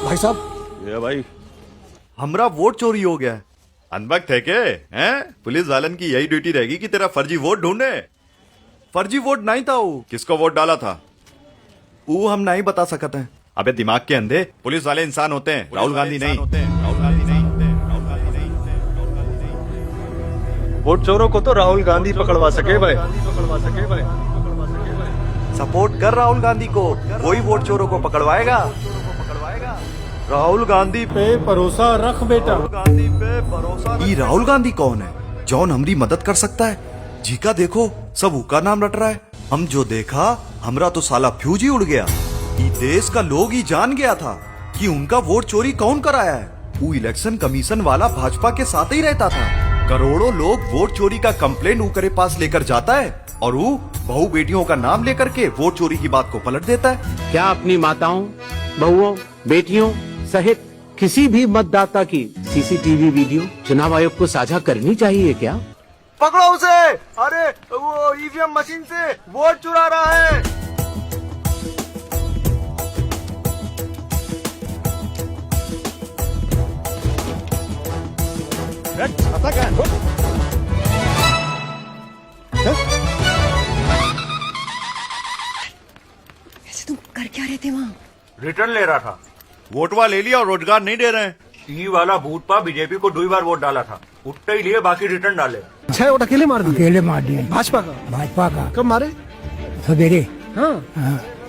भाई साहब। ये भाई हमरा वोट चोरी हो गया है। अनबक थे के हैं? पुलिस वालन की यही ड्यूटी रहेगी कि तेरा फर्जी वोट ढूंढे। फर्जी वोट नहीं था वो। किसको वोट डाला था वो हम नहीं बता सकते हैं। अबे दिमाग के अंधे, पुलिस वाले इंसान होते हैं, राहुल गांधी नहीं होते हैं। वोट चोरों को तो राहुल गांधी पकड़वा सके भाई। सपोर्ट कर राहुल गांधी को, वही वोट चोरों को पकड़वाएगा। राहुल गांधी पे भरोसा रख बेटा। गांधी पे भरोसा। ये राहुल गांधी कौन है जौन हमारी मदद कर सकता है? जी का देखो सब उका नाम रट रहा है। हम जो देखा हमरा तो साला फ्यूज ही उड़ गया। ये देश का लोग ही जान गया था कि उनका वोट चोरी कौन कराया है। वो इलेक्शन कमीशन वाला भाजपा के साथ ही रहता था। करोड़ों लोग वोट चोरी का कंप्लेन ऊकरे पास लेकर जाता है और वो बहू बेटियों का नाम लेकर के वोट चोरी की बात को पलट देता है। क्या अपनी माताओं, बहुओं, बेटियों सहित किसी भी मतदाता की सीसीटीवी वीडियो चुनाव आयोग को साझा करनी चाहिए क्या? पकड़ो उसे। अरे वो ईवीएम मशीन से वोट चुरा रहा है। ऐसे तुम कर क्या रहे थे वहाँ? रिटर्न ले रहा था। वोटवा ले लिया और रोजगार नहीं दे रहे हैं। ई वाला बूथ पर बीजेपी को 2 बार वोट डाला था, उठते ही लिए, बाकी रिटर्न डाले। 6 वोट अकेले मार दिए। अकेले मार दिए। भाजपा का कब मारे? सवेरे। हाँ।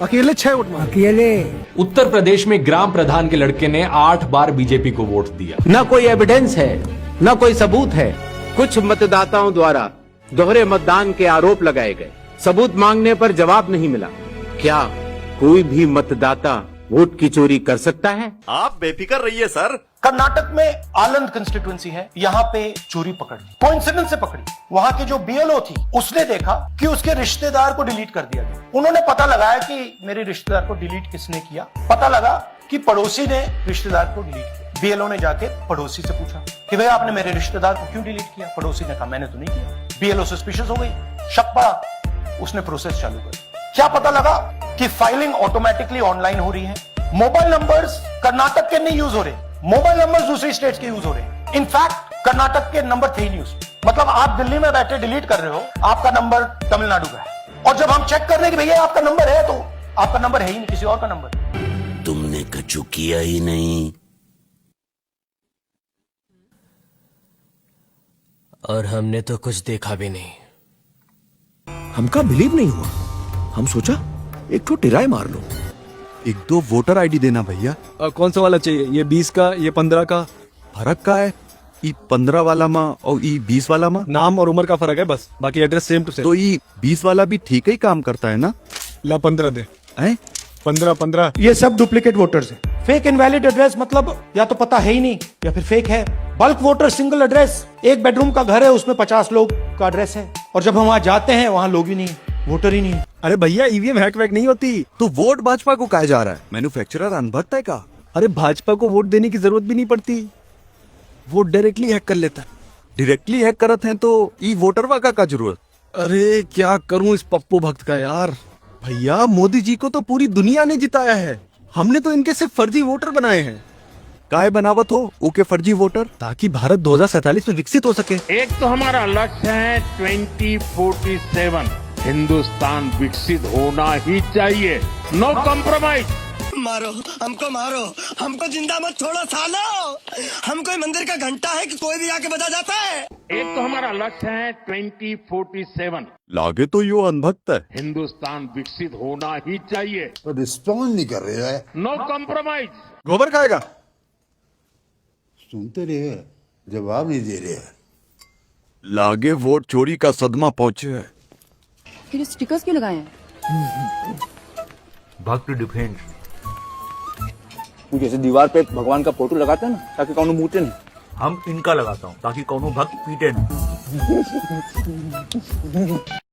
अकेले 6 वोट मारे। अकेले। उत्तर प्रदेश में ग्राम प्रधान के लड़के ने 8 बार बीजेपी को वोट दिया। न कोई एविडेंस है, न कोई सबूत है। कुछ मतदाताओं द्वारा दोहरे मतदान के आरोप लगाए गए। सबूत मांगने पर जवाब नहीं मिला। क्या कोई भी मतदाता वोट की चोरी कर सकता है? आप बेफिक्र रहिए सर। कर्नाटक में आनंद कंस्टिट्यूएंसी है, यहाँ पे चोरी पकड़ ली, कोइंसिडेंस से पकड़ी। वहां की जो बीएलओ थी उसने देखा कि उसके रिश्तेदार को डिलीट कर दिया गया। उन्होंने पता लगाया कि मेरे रिश्तेदार को डिलीट किसने किया। पता लगा कि पड़ोसी ने रिश्तेदार को डिलीट किया। बीएलओ ने जाके पड़ोसी से पूछा कि भैया आपने मेरे रिश्तेदार को क्यों डिलीट किया? पड़ोसी ने कहा मैंने तो नहीं किया। बीएलओ सस्पिशियस हो गई, शक पड़ा, उसने प्रोसेस चालू कर। क्या पता लगा कि फाइलिंग ऑटोमेटिकली ऑनलाइन हो रही है। मोबाइल नंबर्स कर्नाटक के नहीं यूज हो रहे, मोबाइल नंबर्स दूसरी स्टेट्स के यूज हो रहे हैं। इनफैक्ट कर्नाटक के नंबर थे ही नहीं उसमें। मतलब आप दिल्ली में बैठे डिलीट कर रहे हो, आपका नंबर तमिलनाडु का है, और जब हम चेक कर रहे हैं कि भैया आपका नंबर है, तो आपका नंबर है ही नहीं, किसी और का नंबर। तुमने कछु किया ही नहीं और हमने तो कुछ देखा भी नहीं। हमका बिलीव नहीं हुआ। हम सोचा एक तो टिराई मार लो। 1-2 वोटर आईडी देना भैया। कौन सा वाला चाहिए? ये 20 का, ये 15 का? फर्क का है? ई 15 वाला माँ और ई 20 वाला माँ नाम और उम्र का फर्क है बस, बाकी एड्रेस सेम टू सेम। तो ई 20 वाला भी ठीक ही काम करता है ना? ला 15 दे। हैं? 15। ये सब डुप्लीकेट वोटर्स हैं। फेक इनवैलिड एड्रेस मतलब या तो पता है ही नहीं या फिर फेक है। Bulk voter single address, 1 bedroom का घर है, उसमें 50 लोग का एड्रेस है, और जब हम वहां जाते हैं वहां लोग ही नहीं, वोटर ही नहीं है। अरे भैया ईवीएम हैक वैक नहीं होती। तो वोट भाजपा को कहा जा रहा है? मैन्युफैक्चरर अनभक्त है का? अरे भाजपा को वोट देने की जरूरत भी नहीं पड़ती, वोट डायरेक्टली हैक कर लेता है। डायरेक्टली हैक करत हैं तो ई वोटरवा का जरूरत? अरे क्या करूं इस पप्पू भक्त का यार। भैया मोदी जी को तो पूरी दुनिया ने जिताया है, हमने तो इनके सिर्फ फर्जी वोटर बनाए हैं। काय बनावत हो ओके फर्जी वोटर? ताकि भारत 2047 में विकसित हो सके। एक तो हमारा लक्ष्य है 2047 हिंदुस्तान विकसित होना ही चाहिए। No compromise. मारो हमको जिंदा मत छोड़ो सालो। हम कोई मंदिर का घंटा है कि कोई भी आके बजा जाता है। एक तो हमारा लक्ष्य है 2047 लागे तो यो अनभक्त है। हिंदुस्तान विकसित होना ही चाहिए। तो रिस्पॉन्ड नहीं कर रहे है। No compromise. गोबर खाएगा? सुनते रहे, जवाब नहीं दे रहे। लागे वोट चोरी का सदमा पहुंचे है। फिर स्टिकर्स क्यों लगाए हैं? भक्त डिफेंस। जैसे दीवार पे भगवान का फोटो लगाते हैं ना, ताकि कौनो मूटे नहीं। हम इनका लगाता हूँ ताकि कौनो भक्त पीटे नहीं।